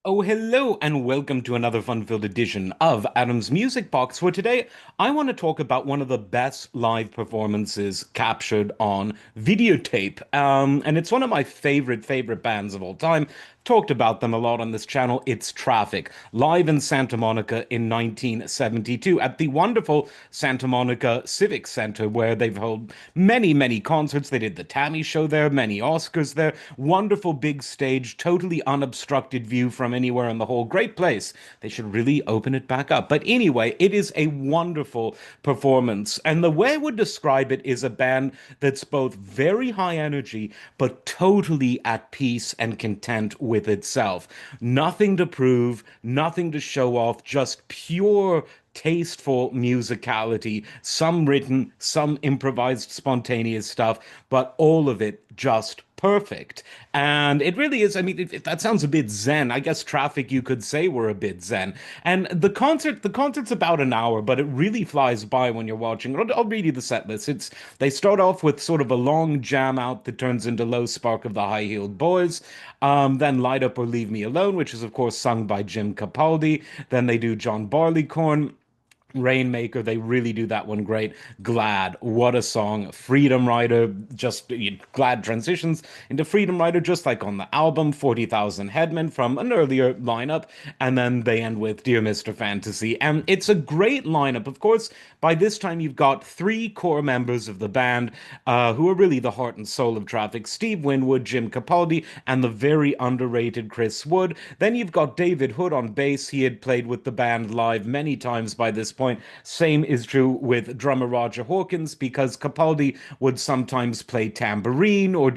Oh, hello, and welcome to another fun-filled edition of Adam's Music Box. For today, I want to talk about one of the best live performances captured on videotape. And it's one of my favorite bands of all time. Talked about them a lot on this channel. It's Traffic, live in Santa Monica in 1972 at the wonderful Santa Monica Civic Center, where they've held many concerts. They did the Tammy Show there, many Oscars there. Wonderful big stage, totally unobstructed view from anywhere in the whole. Great place. They should really open it back up. But anyway, it is a wonderful performance. And the way I would describe it is a band that's both very high energy, but totally at peace and content with itself. Nothing to prove, nothing to show off, just pure tasteful musicality, some written, some improvised, spontaneous stuff, but all of it just perfect. And it really is. I mean, that sounds a bit zen. I guess Traffic, you could say, were a bit zen. And the concert's about an hour, but it really flies by when you're watching. I'll read you the set list. They start off with sort of a long jam out that turns into Low Spark of the High Heeled Boys. Then Light Up or Leave Me Alone, which is of course sung by Jim Capaldi. Then they do John Barleycorn. Rainmaker, they really do that one great. Glad, what a song. Freedom Rider, just Glad transitions into Freedom Rider, just like on the album. 40,000 Headmen from an earlier lineup. And then they end with Dear Mr. Fantasy. And it's a great lineup. Of course, by this time, you've got three core members of the band who are really the heart and soul of Traffic: Steve Winwood, Jim Capaldi, and the very underrated Chris Wood. Then you've got David Hood on bass. He had played with the band live many times by this point. Same is true with drummer Roger Hawkins, because Capaldi would sometimes play tambourine or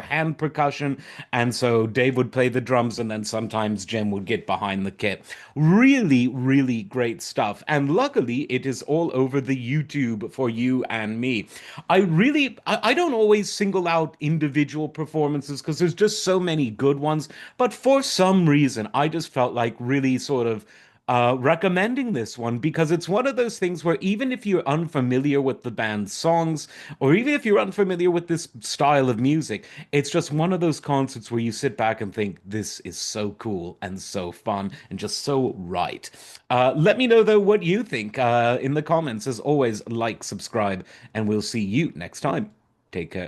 hand percussion, and so Dave would play the drums, and then sometimes Jim would get behind the kit. Really great stuff, and luckily it is all over the YouTube for you and me. I don't always single out individual performances because there's just so many good ones, but for some reason I just felt like really sort of recommending this one, because it's one of those things where even if you're unfamiliar with the band's songs, or even if you're unfamiliar with this style of music, it's just one of those concerts where you sit back and think, this is so cool and so fun and just so right. Let me know, though, what you think in the comments. As always, like, subscribe, and we'll see you next time. Take care.